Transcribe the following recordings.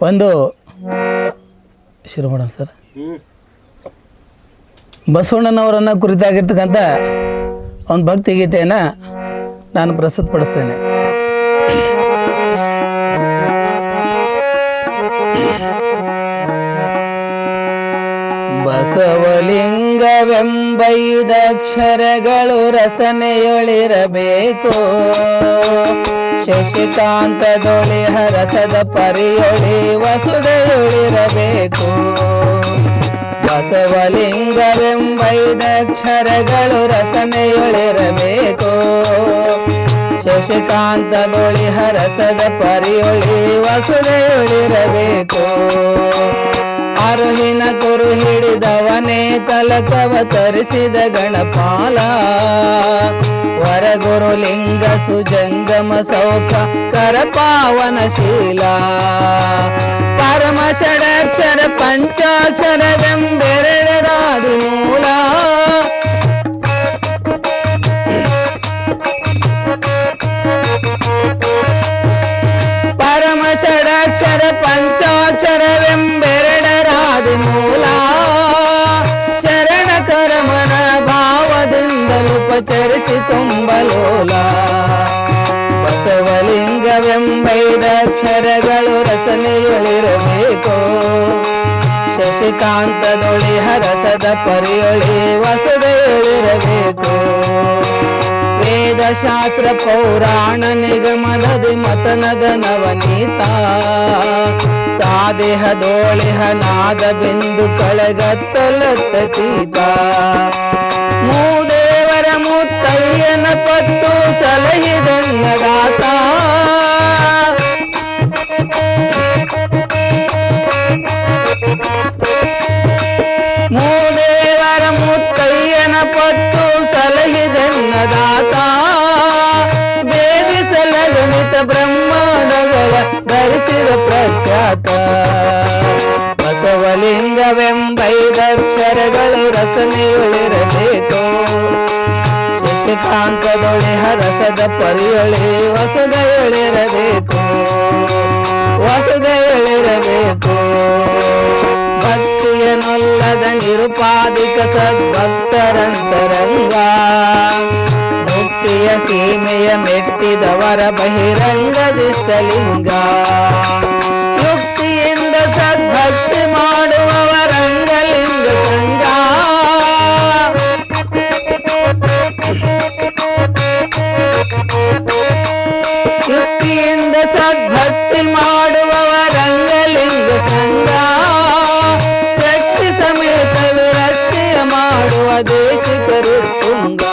ಒಂದು ಶುರು ಮಾಡೋಣ ಸರ್. ಬಸವಣ್ಣನವರನ್ನು ಕುರಿತಾಗಿರ್ತಕ್ಕಂಥ ಒಂದು ಭಕ್ತಿಗೀತೆಯನ್ನು ನಾನು ಪ್ರಸ್ತುತಪಡಿಸ್ತೇನೆ. ಬಸವಲಿಂಗವೆಂಬೈದಕ್ಷರಗಳು ರಸನೆಯೊಳಿರಬೇಕು, ಶಶಿಕಾಂತದೊಳಿ ಹರಸದ ಪರಿಯೊಳಿ ವಸುದೆಯೊಳಿರಬೇಕು. ಬಸವಲಿಂಗವೆಂಬೈದಕ್ಷರಗಳು ರಸನೆಯೊಳಿರಬೇಕು, ಶಶಿಕಾಂತದೊಳಿ ಹರಸದ ಪರಿಯೊಳಿ ವಸುದೆಯೊಳಿರಬೇಕು. ಅರುಹಿನ ಕುರು ಹಿಡಿದವನೇ ತಲಕವ ತರಿಸಿದ ಗಣಪಾಲ, ವರಗುರು ಲಿಂಗ ಸುಜಂಗಮ ಸೌಖ ಕರಪಾವನಶೀಲ. ಪರಮ ಷಡಕ್ಷರ ಪಂಚಾಕ್ಷರವೆಂಬೆರಡರಾದಿ ಮೂಲ, ಪರಮ ಷಡಕ್ಷರ ಪಂಚಾಕ್ಷರವೆಂಬೆರಡರಾದಿ ಮೂಲ. ಶರಣ ಕರಮನ ಭಾವದಿಂದಲುಪಚರಿಸಿ ತುಂಬಲೋಲ. ಬಸವಲಿಂಗವೆಂಬೈದಕ್ಷರಗಳು ರಸನೆಯೊಳಿರಬೇಕು, ಶಶಿಕಾಂತದೊಳಿ ಹರಸದ ಪರಿಯೊಳಿ ವಸುದೆಯೊಳಿರಬೇಕು. ವೇದಶಾಸ್ತ್ರ ಪೌರಾಣ ನಿಗಮದದಿ ಮತನದ ನವನೀತ, ಸಾದೇಹದೋಳಿಹ ನಾದ ಬಿಂದು ಕಳೆಗತ್ತಲತ್ತತೀತ. ಮೂದೇವರ ಮುತ್ತಯ್ಯನ ಪತ್ತು ಸಲಹಿದನ್ನದಾತ, ಮೂದೇವರ ಮುತ್ತಯ್ಯನ ಪತ್ತು ಸಲಹಿದನ್ನದಾತ. ಬೇದಿಸಲಗಣಿತ ಬ್ರಹ್ಮಾಂಡಗಳ ಧರಿಸಿದ ಪ್ರಖ್ಯಾತ. ಬಸವಲಿಂಗವೆಂಬೈದಕ್ಷರಗಳು ರಸನೆಯೊಳಿರಬೇಕು, ಶಶಿಕಾಂತದೊಳಿ ಹರಸದ ಪರಿಯೊಳಿ ವಸುದೆಯೊಳಿರಬೇಕು, ವಸುದೆಯೊಳಿರಬೇಕು. ಭಕ್ತಿಯನೊಲ್ಲದ ನಿರುಪಾದಿಕ ಸದ್ಭಕ್ತರಂತರಂಗ, ಮುಕ್ತಿಯ ಸೀಮೆಯ ಮೆಟ್ಟಿದವರ ಬಹಿರಂಗದಿಷ್ಟಲಿಂಗ. ಯುಕ್ತಿಯಿಂದ ಸದ್ಭಕ್ತಿ ಮಾಡುವವರಂಗಲಿಂಗ ಸಂಗ, ಯುಕ್ತಿಯಿಂದ ಸದ್ಭಕ್ತಿ ಮಾಡುವವರಂಗಲಿಂಗ ಸಂಗ. ಶಕ್ತಿ ಸಮೇತ ವಿರಕ್ತಿಯ ಮಾಡುವ ದೇಶಿಕರು ತುಂಗ.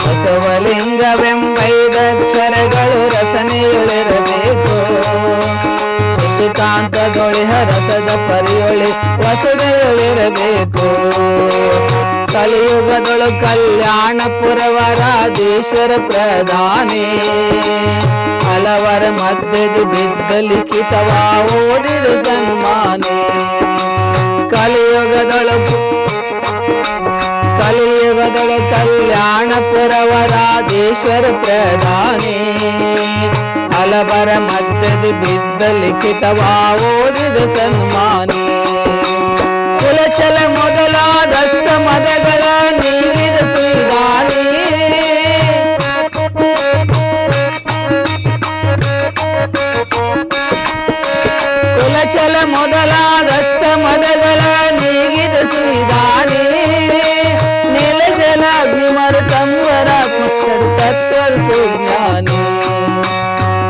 ಬಸವಲಿಂಗವೆಂಬೈದಕ್ಷರಗಳು ರಸನೆಯೊಳಿರಬೇಕು, ಶಶಿಕಾಂತದೊಳಿ ಹರಸದ ಪರಿಯೊಳಿ ವಸುದೆಯೊಳಿರಬೇಕು. ಕಲಿಯುಗದೊಳು ಕಲ್ಯಾಣಪುರವರಾಧೀಶ್ವರ ಪ್ರಧಾನಿ, ಹಲವರ ಮಧ್ಯದಿ ಬಿದ್ದ ಲಿಖಿತವ ಓದಿದ ಸನ್ಮಾನಿ. ಕಲಿಯುಗದೊಳು ಕಲ್ಯಾಣಪುರವರಾಧೀಶ್ವರ ಪ್ರಧಾನಿ, ಹಲವರ ಮಧ್ಯದಿ ಬಿದ್ದ ಲಿಖಿತವ ಓದಿದ ಸನ್ಮಾನಿ. ಕುಲಚಲ ಮೊದಲಾದಷ್ಟ ಮದಗಳ ನೀಡಿದ ಶ್ರೀದಾನಿ, ಕುಲಚಲ ಮೊದಲಾದಷ್ಟ ಮದಗಳ ನೀಗಿದ ಶ್ರೀದಾನಿ. ನೆಲಜಲಾಗ್ನಿಮರುತಂವರ ಪುಷ್ಟರು ತತ್ವರ ಸುಜ್ಞಾನಿ.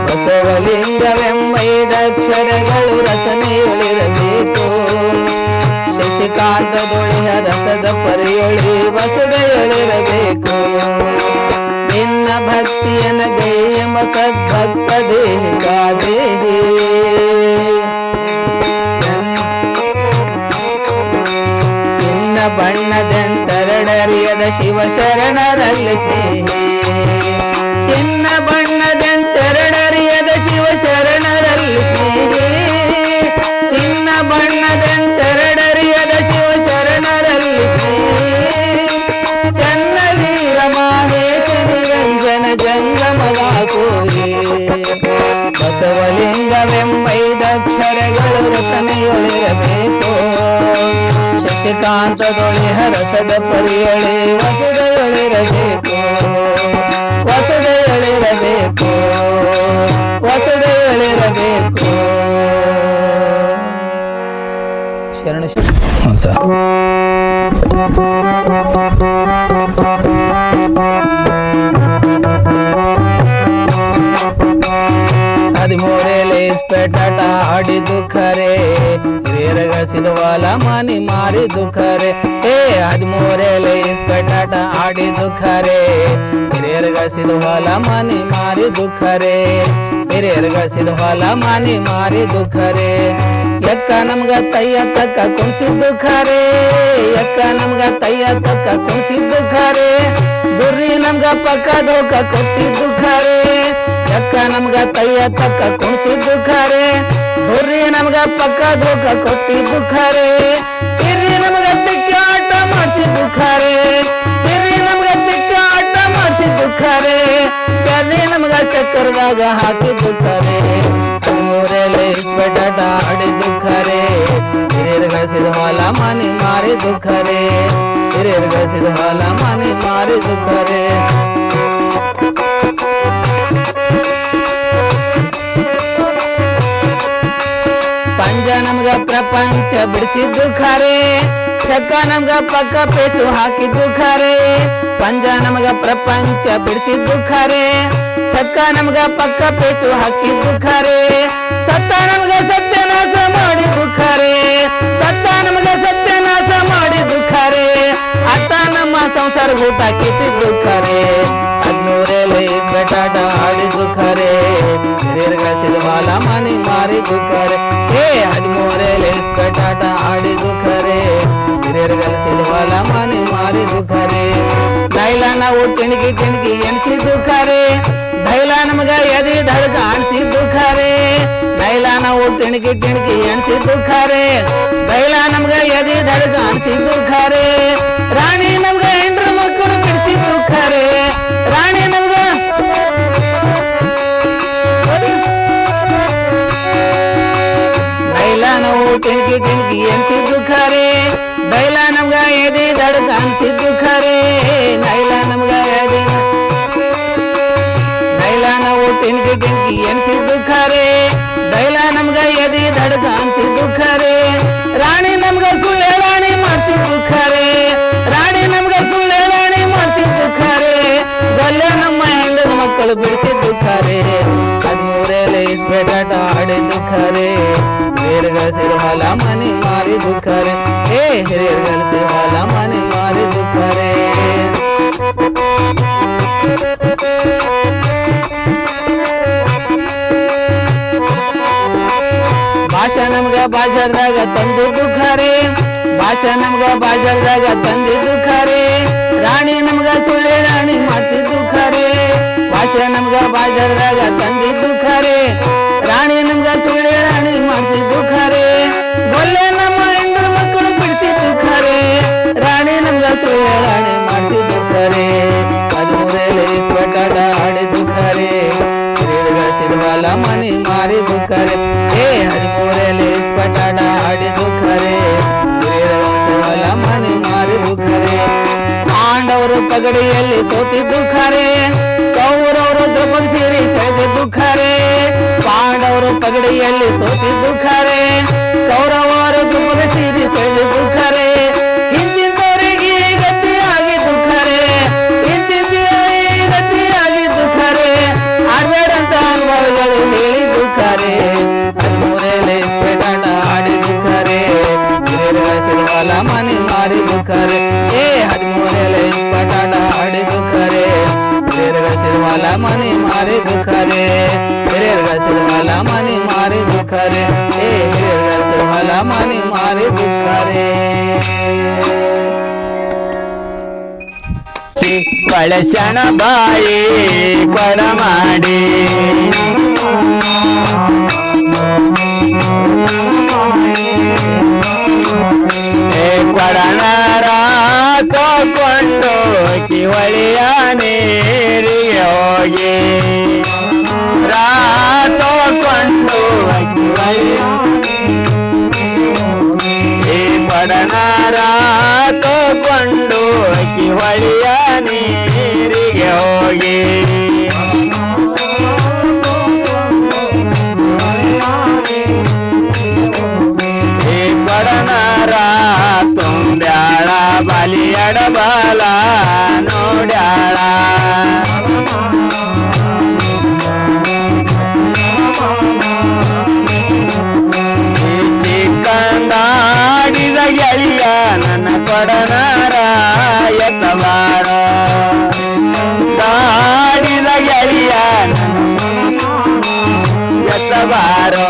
ಬಸವಲಿಂಗವೆಂಬೈದಕ್ಷರಗಳು ರಸನೆಯೊಳಿರಬೇಕು, ಶಶಿಕಾಂತದೊಳಿ ಹರಸದ ಪರಿಯೊಳಿ ವಸುದೆಯೊಳಿರಬೇಕು. ನಿನ್ನ ಭಕ್ತಿಯನ ಗೈಯಮ ಸದ್ಭಕ್ತ ದೇಹಿಕಾದೇಹಿ, ಚಿನ್ನ ಬಣ್ಣದೆಂತೆರಡರಿಯದ ಶಿವ ಶರಣರಲ್ಲಿ ಸ್ನೇಹಿ. ಚಿನ್ನ ಬಣ್ಣದೆಂತೆರಡರಿಯದ ಶಿವ ಶರಣರಲ್ಲಿ ಸ್ನೇಹಿ. ಚಿನ್ನ ಬಣ್ಣದೆಂತೆರಡರಿಯದ ಶಿವ ಶರಣರಲ್ಲಿ ಸ್ನೇಹಿ. ಚನ್ನವೀರ ಮಾಹೇಶ ನಿರಂಜನ ಜಂಗಮವಾಸೋಯೇ. ಬಸವಲಿಂಗವೆಂಬೈದಕ್ಷರ ಏಕಾಂತದೊಳೆ ಹರಸದ ಪರಿಯೊಳೆ ವಸುದೆಯೊಳಿರಬೇಕು ವಸುದೆಯೊಳಿರಬೇಕು ವಸುದೆಯೊಳಿರಬೇಕು. ಶರಣ ಹ್ಞೂ ಸರ್. ಹದಿಮೂರೇಲೆ ಇಸ್ಪೆಟಾಟ ಆಡಿದ್ದು ಖರೆ ಹಿರಿಯರಗಸಿದ ಹೊಲ ಮನಿ ಮಾರಿದ್ದು ಖರೆ. 13 ಇಸ್ಪೆಟಾಟ ಆಡಿದ್ದು ಖರೆ ಹಿರಿಯರಗಸಿದ ಹೊಲ ಮನಿ ಮಾರಿದ್ದು ಖರೆ ಹಿರಿಯರಗಸಿದ ಹೊಲ ಮನಿ ಮಾರಿದ್ದು ಖರೆ. ಎಕ್ಕ ನಮ್ಗ ತಯ್ಯ ತಕ್ಕ ಕುಣಿಸಿದ್ದು ಖರೆ ಎಕ್ಕ ನಮ್ಗ ತಯ್ಯ ತಕ್ಕ ಕುಣಿಸಿದ್ದು ಖರೆ. ದುರ್ರಿ ನಮ್ಗ ಪಕ್ಕ ದೋಕ ಕೊಟ್ಟಿದ್ದು ಖರೆ ಎಕ್ಕ ನಮ್ಗ ತಯ್ಯ ತಕ್ಕ ಕುಣಿಸಿದ್ದು ಖರೆ. ದುರ್ರಿ ನಮ್ಗ ಪಕ್ಕ ದೋಕ ಕೊಟ್ಟಿದ್ದು ಖರೆ. ಹಿರಿ ನಮ್ಗ ತಿಕ್ಕ ಆಟ ಮಾಡಿಸಿದ್ದು ಖರೆ ಹಿರಿ ನಮ್ಗ ತಿಕ್ಕ ಆಟ ಮಾಡಿಸಿದ್ದು ಖರೆ. ಚರ್ರಿ ನಮ್ಗ ಚಕ್ಕರದಾಗ ಹಾಕಿದ್ದು ಖರೆ. 13 ಇಸ್ಪೆಟಾಟ ಆಡಿದ್ದು ಖರೆ ಹಿರಿಯರಗಸಿದ ಹೊಲ ಮನಿ ಮಾರಿದ್ದು ಖರೆ ಹಿರಿಯರಗಸಿದ ಹೊಲ ಮನಿ ಮಾರಿದ್ದು ಖರೆ. ಪಂಜ ನಮ್ಗ ಪ್ರಪಂಚ ಬಿಡಿಸಿದ್ದು ಖರೆ ಚಕ್ಕ ನಮ್ಗ ಪಕ್ಕ ಪೇಚು ಹಾಕಿದ್ದು ಖರೆ. ಪಂಜ ನಮ್ಗ ಪ್ರಪಂಚ ಬಿಡಿಸಿದ್ದು ಖರೆ ಚಕ್ಕ ನಮ್ಗ ಪಕ್ಕ ಪೇಚು ಹಾಕಿದ್ದು ಖರೆ. ಸತ್ತ ನಮ್ಗ ಸತ್ಯನಾಶ ಮಾಡಿದ್ದು ಖರೆ ಸತ್ತ ನಮ್ಗ ಸತ್ಯನಾಶ ಮಾಡಿದ್ದು ಖರೆ. ಅತ್ತ ನಮ್ಮ ಸಂಸಾರ ಊಟ ಕಿತ್ತಿದ್ದು ಖರೆ. 13 ಇಸ್ಪೆಟಾಟ ಆಡಿದ್ದು ಖರೆ ಹಿರಿಯರಗಸಿದ ಹೊಲ ಮನಿ ಮಾರಿದ್ದು ಖರೆ. 13 ಇಸ್ಪೆಟಾಟ ಆಡಿದ್ದು ಖರೆ ಹಿರಿಯರಗಸಿದ ಹೊಲ ಮನಿ ಮಾರಿದ್ದು ಖರೆ. ದೈಲ ನಾವು ತಿಣಗಿ ತಿಣಗಿ ಎಣಿಸಿದ್ದು ಖರೆ ದೈಲ ನಮಗ ಎದಿ ಧಡಕ ಅಣಿಸಿದ್ದು ಖರೆ. ದೈಲ ನಾವು ತಿಣಗಿ ತಿಣಗಿ ಎಣಿಸಿದ್ದು ಖರೆ ದೈಲ ನಮ್ಗ ಎದಿ ಧಡಕ ಅಣಿಸಿದ್ದು ಖರೆ. ರಾಣಿ ನಮ್ಗ ಹೆಂಡ್ರ ಮಕ್ಕಳು ಬಿಡಿಸಿದ್ದು ಖರೆ ರಾಣಿ ನಮ್ಗ ದೈಲ ನಾವು ತಿಣಗಿ ತಿಣಗಿ ಎಣಿಸಿದ್ದು ಖರೆ ದೈಲ ನಮ್ಗ ಎದಿ ಧಡಕ ಅಣಿಸಿದ್ದು ಖರೆ. ದೈಲ ನಮ್ಗ ಎದಿ ದೈಲ ನಾವು ತಿಣಗಿ ತಿಣಗಿ ಎಣಿಸಿದ್ದು ಖರೆ ದೈಲ ನಮ್ಗ ಎದಿ ಧಡಕ ಅಣಿಸಿದ್ದು ಖರೆ. ರಾಣಿ ನಮ್ಗ ಸುಳ್ಳೆ ರಾಣಿ ಮಾಡಿಸಿದ್ದು ಖರೆ ರಾಣಿ ನಮ್ಗ ಸುಳ್ಳೆ ರಾಣಿ ಮಾಡಿಸಿದ್ದು ಖರೆ. ಗಲ್ಲೆ ನಮ್ಮ ಹೆಂಡದ ಮಕ್ಕಳು ಬಿಡಿಸಿದ್ದು ಖರೆ. 13 ಇಸ್ಪೆಟಾಟ ಆಡಿದ್ದು ಖರೆ ಹಿರಿಯರಗಸಿದ ಹೊಲ ಮನಿ ಮಾರಿದ್ದು ಖರೆ ಹಿರಿಯರಗಸಿದ ಹೊಲ ಮನಿ ಮಾರಿದ್ದು ಖರೆ. ಭಾಷಾ ನಮ್ಗ ಬಾಜಾರ್ದಾಗ ತಂದಿದ್ದು ಖರೆ ಭಾಷಾ ನಮ್ಗ ಬಾಜಾರ್ದಾಗ ತಂದಿದ್ದು ಖರೆ. ರಾಣಿ ನಮ್ಗ ಸುಳ್ಳೆ ರಾಣಿ ಮಾಡಿಸಿದ್ದು ಖರೆ ಭಾಷಾ ನಮ್ಗ ಬಾಜಾರ್ದಾಗ ತಂದಿದ್ದು ಖರೆ. ರಾಣಿ ನಮ್ಗ ಸುಳ್ಳೆ ರಾಣಿ ಮಾಡಿಸಿದ್ದು ಖರೆ. ಗೊಲ್ಲೆ ನಮ್ಮ ಹೆಂಡ್ರ ಮಕ್ಕಳು ಬಿಡಿಸಿದ್ದು ಖರೆ ರಾಣಿ ನಮ್ಗ ಸುಳ್ಳೆ ರಾಣಿ ಮಾಡಿಸಿದ್ದು ಖರೆ. 13 ಇಸ್ಪೆಟಾಟ ಆಡಿದ್ದು ಖರೆ ಹಿರಿಯರಗಸಿದ ಹೊಲ ಮನಿ ಮಾರಿದ್ದು ಖರೆ. 13 ಇಸ್ಪೆಟಾಟ ಆಡಿದ್ದು ಖರೆ ಹಿರಿಯರಗಸಿದ ಹೊಲ ಮನಿ ಮಾರಿದ್ದು ಖರೆ. ಪಾಂಡವರು ಪಗಡಿಯಲ್ಲಿ ಸೋತಿದ್ದು ಖರೆ ಕೌರವರು ದ್ರೌಪದಿ ಸೀರೆ ಸೆಳೆದಿದ್ದು ಖರೆ. ಪಾಂಡವರು ಪಗಡಿಯಲ್ಲಿ ಸೋತಿದ್ದು ಖರೆ ಕೌರವರು ದ್ರೌಪದಿ ಸೀರೆ ಸೆಳೆದಿದ್ದು ಖರೆ. ಹಿಂದಿದ್ದವರಿಗೆ ಗತಿ ಆಗಿದ್ದು ಖರೆ ಹಿಂದಿದ್ದವರಿಗೆ ಗತಿ ಆಗಿದ್ದು ಖರೆ. ಆಡ್ಬೇಡಂತ ಅನುಭವಗಳು ಹೇಳಿದ್ದು ಖರೆ. 13 ಇಸ್ಪೆಟಾಟ ಆಡಿದ್ದು ಖರೆ ಹಿರಿಯರಗಸಿದ ಹೊಲ ಮನಿ ಮಾರಿದ್ದು ಖರೆ. 13 ಇಸ್ಪೆಟಾಟ ಆಡಿದ್ದು ಖರೆ ಹಿರಿಯರಗಸಿದ ಹೊಲ ಮನಿ ಮಾರಿದ್ದು ಖರೆ ಹಿರಿಯರಗಸಿದ ಹೊಲ ಮನಿ ಮಾರಿದ್ದು ಖರೆ ಹಿರಿಯರಗಸಿದ ಹೊಲ ಮನಿ ಮಾರಿದ್ದು ಖರೆ. ಬಳಸಣ ಬಾಯಿ ಕೊಡ ಮಾಡಿ ಕೊಡನರ ತಕೊಂಡು ಕಿವಳಿಯ ನೀರಿಗೆ ಹೋಗಿ ರಾತಕೊಂಡು ಕಿವಳಿಯ ಈ ಕೊಡನ ಕೊಡನಾರ ತಗೊಂಡು ಅಕ್ಕಿ ಹೊಳೆಯ ನೀರಿಗೆ ಹೋಗಿ ಕೊಡನಾರ ತುಂಬ್ಯಾಳ ಬಲಿಯಡ ಬಾಲ ನೋಡ್ಯಾಳ ಚಿಕ್ಕಂದಾಡಿದ ಗೆಳೆಯ ನನ್ನ ಕೊಡನಾರ ಎತ್ತಬಾರ ದಾಡಿದ ಗೆಳೆಯ ಎತ್ತಬಾರೋ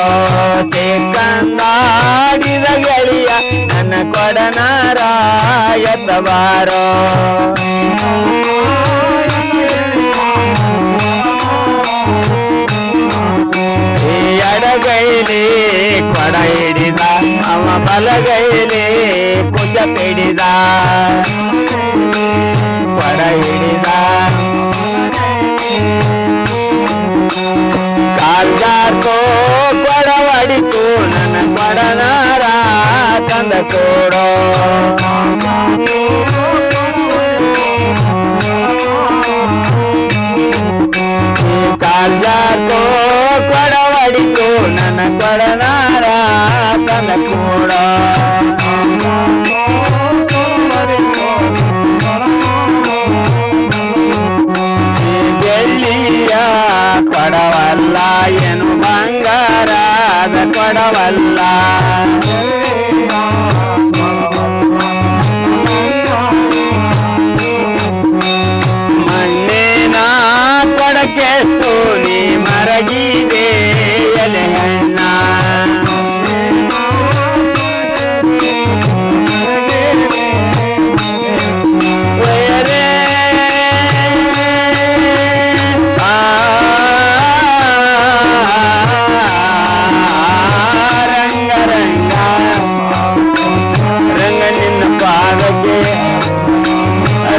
ಚಿಕ್ಕಂದಾಡಿದ ಗೆಳೆಯ ನನ್ನ ಕೊಡನಾರ ಎತ್ತಬಾರೋ ಎಡಗೈಲಿ ಕೊಡ ಹಿಡಿದ ಅವ ಬಲಗೈಲಿ ಕುಜ ಪಿಡಿದ ಕೊಡ ಹಿಡಿದ ಕಾಲ್ಜಾರ್ಕೋ ಕೊಡ ಹೊಡಿತು ನನ್ನ ಕೊಡನಾರ ತಂದ ಕೊಡೋ ಕಾಲ್ಜಾರ್ಕೋ ಕೊಡ ಹೊಡಿತು ನನ್ನ ಕೊಡನಾರ ತಂದ ಕೊಡೋ ಬೆಳ್ಳಿಯ ಕೊಡವಲ್ಲ ಏನು ಬಂಗಾರದ ಕೊಡವಲ್ಲ ಮಣ್ಣಿನ ಕೊಡಕ್ಕೆಷ್ಟು ನೀ ಮರಗಿದೆ ಎಲೆ ಹೆಣ್ಣ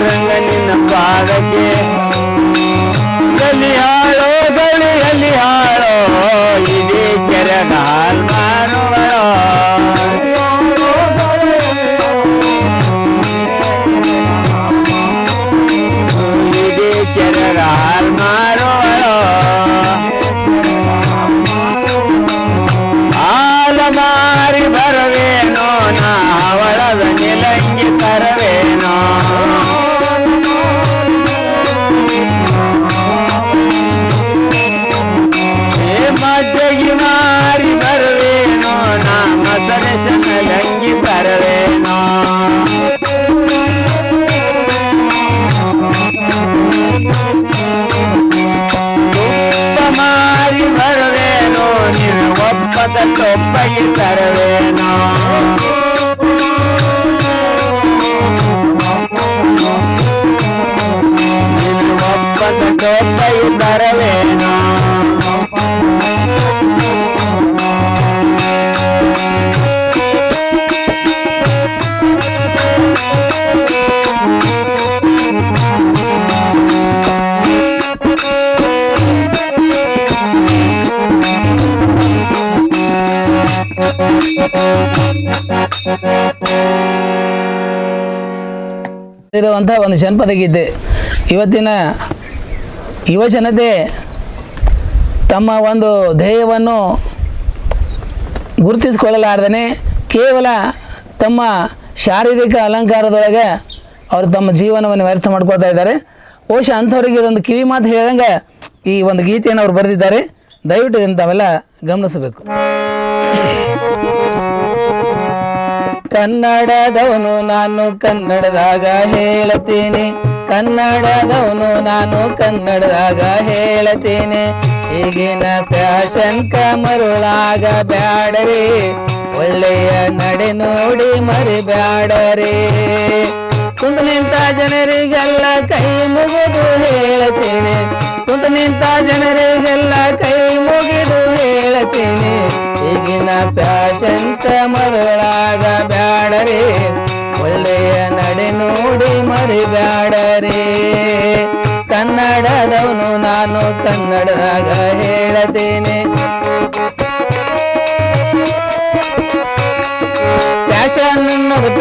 ರಂಗನಿನ್ನ ಪಾದಕ್ಕೆ ಗಲಿ ಹಾಳೋ ಗಲಿಯಲ್ಲಿ ಹಾಳೋ ಇದೇ ಕೆರೆಗ ಹಾಲ್ ಮಾರುವಳೋ ಇದೇ ಕೆರೆಗ ಹಾಲ್ ಮಾರುವಳೋ ಹಾಲ ಮಾರಿ ಬರವೇನೋ ನಾ ಅವಳದ ನಿಲಂಗಿ ತರವೇನೋ ಮಜ್ಜಗಿ ಮಾರಿ ಬರವೇನೋ ನಾ ಮಸನಸನ ಲಂಗಿ ಬರವೇನೋ ತುಪ್ಪ ಮಾರಿ ಬರವೇನೋ ನಿನ್ನ ಒಪ್ಪದ ತೊಪ್ಪಗೆ ತರವೇನೋ ನಿನ್ನ ಒಪ್ಪದ ತೊಪ್ಪಗೆ ತರವೇನೋ ಇರುವಂತಹ ಒಂದು ಜನಪದ ಗೀತೆ. ಇವತ್ತಿನ ಯುವಜನತೆ ತಮ್ಮ ಒಂದು ಧ್ಯೇಯವನ್ನು ಗುರುತಿಸಿಕೊಳ್ಳಲಾರ್ದೇ ಕೇವಲ ತಮ್ಮ ಶಾರೀರಿಕ ಅಲಂಕಾರದೊಳಗೆ ಅವರು ತಮ್ಮ ಜೀವನವನ್ನು ವ್ಯರ್ಥ ಮಾಡ್ಕೋತಾ ಇದ್ದಾರೆ. ಬಹುಶಃ ಅಂಥವರಿಗೆ ಇದೊಂದು ಕಿವಿ ಮಾತು ಹೇಳಿದಂಗೆ ಈ ಒಂದು ಗೀತೆಯನ್ನು ಅವರು ಬರೆದಿದ್ದಾರೆ. ದಯವಿಟ್ಟು ಇದನ್ನು ತಾವೆಲ್ಲ ಗಮನಿಸಬೇಕು. ಕನ್ನಡದವನು ನಾನು ಕನ್ನಡದಾಗ ಹೇಳ್ತೀನಿ, ಕನ್ನಡದವನು ನಾನು ಕನ್ನಡದಾಗ ಹೇಳ್ತೀನಿ. ಈಗಿನ ಫ್ಯಾಷನ್ ಮರುಳಾಗ ಬ್ಯಾಡರಿ, ಒಳ್ಳೆಯ ನಡೆ ನೋಡಿ ಮರಿಬ್ಯಾಡರಿ. ಕುಂತು ನಿಂತ ಜನರಿಗೆಲ್ಲ ಕೈ ಮುಗಿದು ಹೇಳ್ತೀನಿ, ಕುಂತು ನಿಂತ ಜನರಿಗೆಲ್ಲ ಕೈ ಮುಗಿದು ಹೇಳ್ತೀನಿ. ಈಗಿನ ಫ್ಯಾಷನ್ ಮರುಳಾಗ ಬ್ಯಾಡರಿ, ಒಳ್ಳೆಯ ನಡೆ ನೋಡಿ ಮರಿಬ್ಯಾಡರಿ. ಕನ್ನಡದವನು ನಾನು ಕನ್ನಡದಾಗ ಹೇಳ್ತೀನಿ. ಫ್ಯಾಷನ್ ಅನ್ನೋದು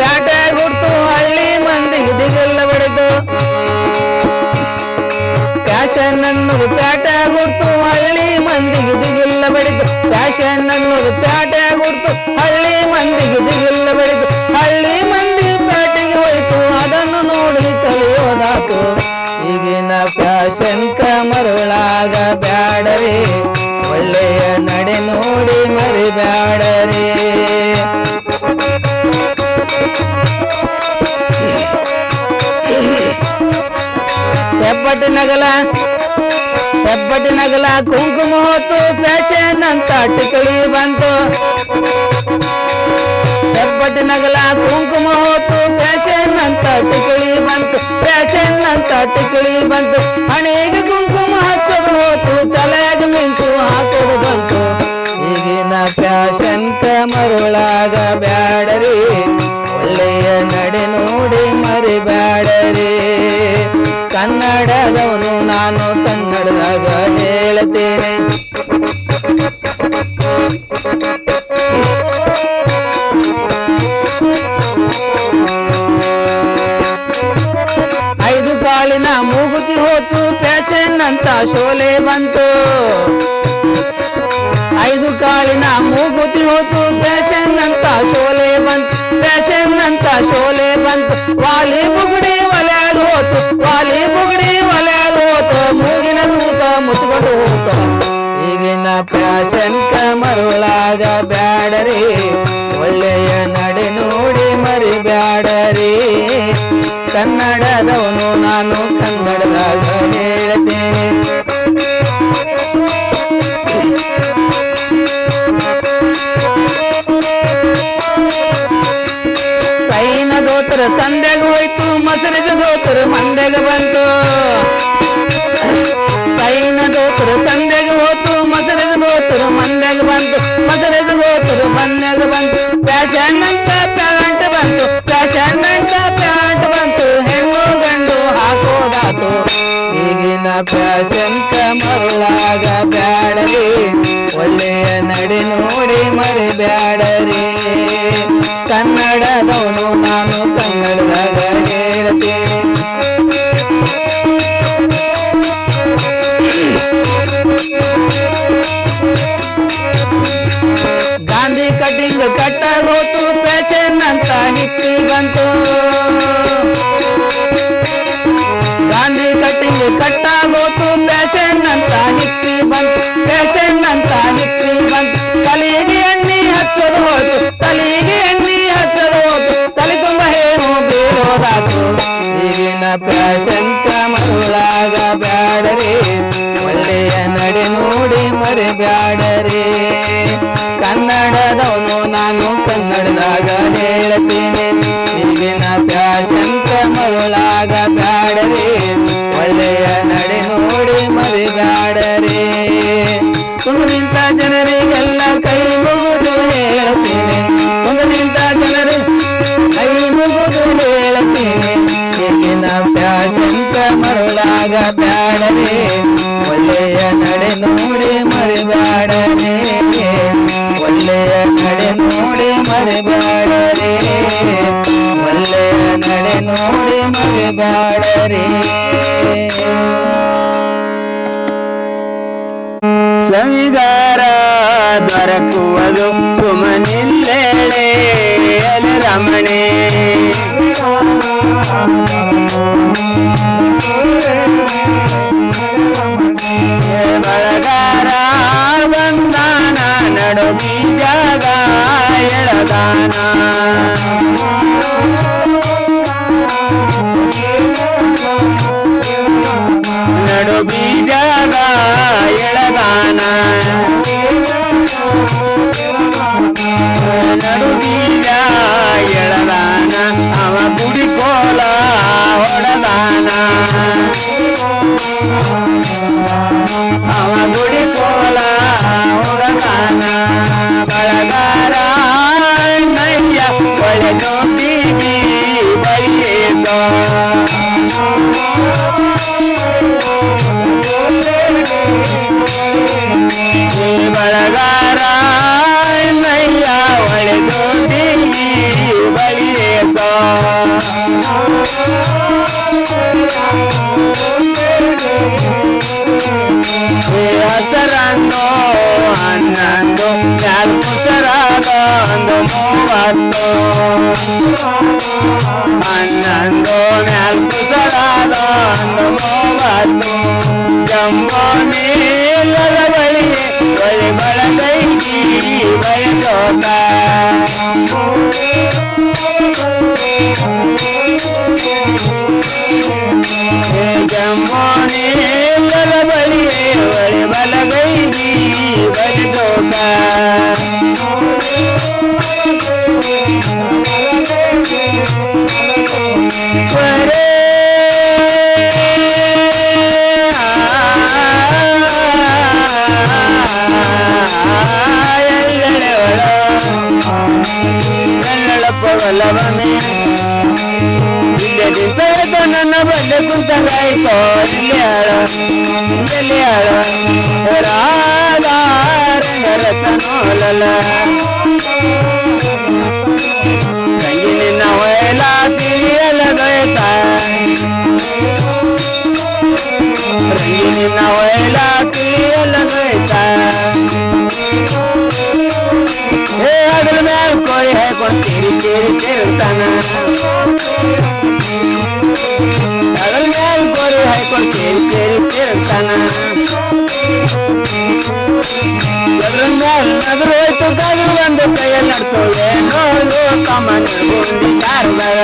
ಹೆಬ್ಬಟ್ಟಿ ನಗಲ ಕುಂಕುಮ ಹೊತ್ತು ಫ್ಯಾಷನ್ ಅಂತ ಟಿಕಳಿ ಬಂತು ಹೆಬ್ಬಟ್ಟಿ ನಗಲ ಕುಂಕುಮ ಹೊತ್ತು ಫ್ಯಾಷನ್ ಅಂತ ಟಿಕಳಿ ಬಂತು ಹಣೆಗೆ ಕುಂಕುಮ ಹಚ್ಚೋದು ಹೋತು ತಲೆಗೆ ಮಿಂಚು ಹಾಕೋದು ಬಂತು ಈಗಿನ ಫ್ಯಾಷನ್ ಮರುಳಾಗ ಬ್ಯಾಡರಿ ಒಳ್ಳೆಯ ನಡೆ ನೋಡಿ ಮರಿಬ್ಯಾಡರಿ ಕನ್ನಡದವನು ನಾನು ಕನ್ನಡದಾಗ ಹೇಳ್ತೇನೆ 5 ಕಾಲಿನ ಮೂಗುತಿ ಹೋತು ಫ್ಯಾಷನ್ ಅಂತ ಶೋಲೆ ಬಂತು 5 ಕಾಲಿನ ಮೂಗುತಿ ಹೋತು ಫ್ಯಾಷನ್ ಅಂತ ಶೋಲೆ ಬಂತು ವಾಲಿ ಬುಗುಡಿ ಒಲೆಯಾಗ ಹೋತು ಮೂಗಿನ ತೂತ ಮುಚ್ಕೊಂಡು ಹೋತು ಈಗಿನ ಫ್ಯಾಷನ್ ಮರುಳಾಗ ಬ್ಯಾಡರಿ ಒಳ್ಳೆಯ ನಡೆ ನೋಡಿ ಮರಿಬ್ಯಾಡರಿ ಕನ್ನಡದವನು ನಾನು ಕನ್ನಡದಾಗ ಹೇಳ್ತೇನೆ ಸೈನ ದೋತರ ಸಂದೆಗೆ ಹೋಯ್ತು ಮೊಸರಿನ ದೋತರ ಮಂದೆಗೆ ಬಂತು ಸೈನ ದೋತರ ಸಂದೆಗೆ ಹೋಯ್ತು ಮೊಸರಿನ ದೋತರ ಮಂದೆಗೆ ಬಂತು ಫ್ಯಾಷನ್ ಅಂತ ಪ್ಯಾಂಟ್ ಬಂತು ಹೆಣ್ಣು ಗಂಡು ಹಾಕೋದಾತು ಈಗಿನ ಫ್ಯಾಷನ್ ಮರುಳಾಗ ಬ್ಯಾಡರಿ ಒಳ್ಳೆಯ ನಡೆ ನೋಡಿ ಮರಿಬ್ಯಾಡರಿ ಕನ್ನಡದವನು ನಾನು ಕನ್ನಡದಾಗ ಹೇಳ್ತೇನೆ ಗಾಂಧಿ ಕಟಿಂಗ್ ಕಟ್ಟಾಗೋತು ಫ್ಯಾಷನ್ ಅಂತ ಹಿಕ್ಕಿ ಬಂತು ಗಾಂಧಿ ಕಟಿಂಗ್ ಕಟ್ಟಾಗೋತು ಫ್ಯಾಷನ್ ಅಂತ ಹಿಕ್ಕಿ ಬಂತು ತಲೆಗೆ ಎಣ್ಣೆ ಹಚ್ಚೋದು ಹೋತು ತಲೆ ತುಂಬ ಹೇನು ಬೀರೋದಾತು ಈಗಿನ ಫ್ಯಾಷನ್ ಮರುಳಾಗ ಬ್ಯಾಡರಿ ಒಳ್ಳೆಯ ನಡೆ ನೋಡಿ ಮರಿಬ್ಯಾಡರಿ ಕನ್ನಡದವನು ನಾನು ಕನ್ನಡದಾಗ ಹೇಳ್ತೇನೆ ಈಗಿನ ಫ್ಯಾಷನ್ ಮರುಳಾಗ ಬ್ಯಾಡರಿ ಒಳ್ಳೆಯ ನಡೆ ನೋಡಿ ಮರಿಬ್ಯಾಡರಿ ಕುಂದು ನಿಂತ ಜನರಿಗೆಲ್ಲ ಕೈ ಮುಗಿದು ಹೇಳ್ತೇನೆ ಈಗಿನ ಫ್ಯಾಷನ್ ಮರುಳಾಗ ಬ್ಯಾಡರಿ ಒಳ್ಳೆಯ ನಡೆ ನೋಡಿ ಮರಿಬ್ಯಾಡರಿ ಒಳ್ಳೆಯ ನಡೆ ನೋಡಿ ಮರಿಬ್ಯಾಡರಿ ಒಳ್ಳೆಯ ನಡೆ ನೋಡಿ ಮರಿಬ್ಯಾಡರಿ ಸವಿಗಾರ ದೊರಕುವುದು ಸುಮನಿಲ್ಲೇಳೆ ರಮಣೆ ಬಳಗಾರ ಬಂದಾನ ನಡು ಬೀಜಾಗ ಎಳದಾನ ನಡು ಬೀಜಾಗ ಎಳದಾನ ನಡು ಬೀಜ ಎಳದಾನ ಅವ ಗುಡಿ ಕೋಲ ಹೊಡದಾನ ಅವ ಗುಡಿ ಕೋಲ ಹೊಡದಾನ ಬಳಗಾರ ನಯ್ಯ ಒಳೆದು ಬೀಗಿ ಬಲಿಯೇಸೋ ಬಳಗಾರ ನಯ್ಯ ಒಳೆದು ಬೀಗಿ ಬಲಿಯೇಸೋ ಹಸರನ್ನು ಹನ್ನೊಂದು 4 ಸರಾಗ 30 ಹನ್ನೊಂದು 4 ಸರಾಗ 30 ಜಂಬೋ ನೀಲದ ಬಳಿಗೆ ಬಳಿ ಬಳಗೈಗಿ ಬಯಸೋತ ಜಂಬೋ ಇಲ್ಲೇ ನಿಂತ ನನ್ನ ಬಲ್ಲೆ ಕುಂತಂಗಾಯ್ತೋ ಎಲ್ಲಿ ಹೇಳು ರಾಧಾ ರಂಗರತನೋಲಲ ತಂಗಿ ನಿನ್ನ ಹೊಯ್ಲ ತಿಳಿಯಲ ದೊಯ್ತ ರಂಗಿ ನಿನ್ನ ಹೊಯ್ಲ ತಿಳಿಯಲ ದೊಯ್ತ ಹೇ ಅದ್ರ ಮ್ಯಾಲ ಕೋಳಿ ಹಾಕೊಂಡು ಕೇರಿ ತಿರುತ್ತಾನ ಅದ್ರ ಮ್ಯಾಲ ಕೋಳಿ ಹಾಕೊಂಡು ಕೇರಿ ತಿರುತ್ತಾನ ಅದ್ರ ಮ್ಯಾಲ ಅದ್ರ ಹೋಯ್ತು ಕಾಲು ಒಂದು ಕೈಯಲ್ಲಿ ನಡ್ತೋವೆ ನೋಡು ಕಮನ ಗುಂಡಿ ಸಾರದಾಗ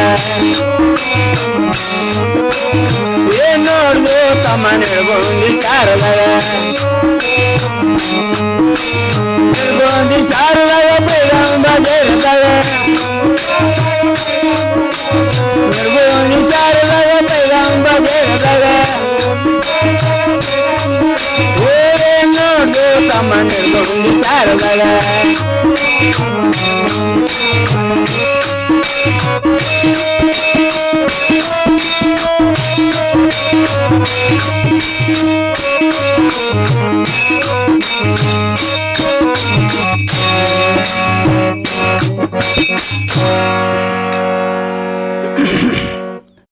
ಏನ್ ನೋಡ್ದು ಕಮನ ಗುಂಡಿ ಸಾರದಾಗ ಗೊಂದಿ ಸಾರದಾಗ ಬೇಗಂಬ ಸೇರ್ತವೆ ಗೊಂದಿ ಸಾರದಾಗ ಬೇಗಂಬ ಸೇರ್ತವೆ ಏನ್ ನೋಡ್ದು ಕಮನ ಗೊಂದಿ ಸಾರದಾಗ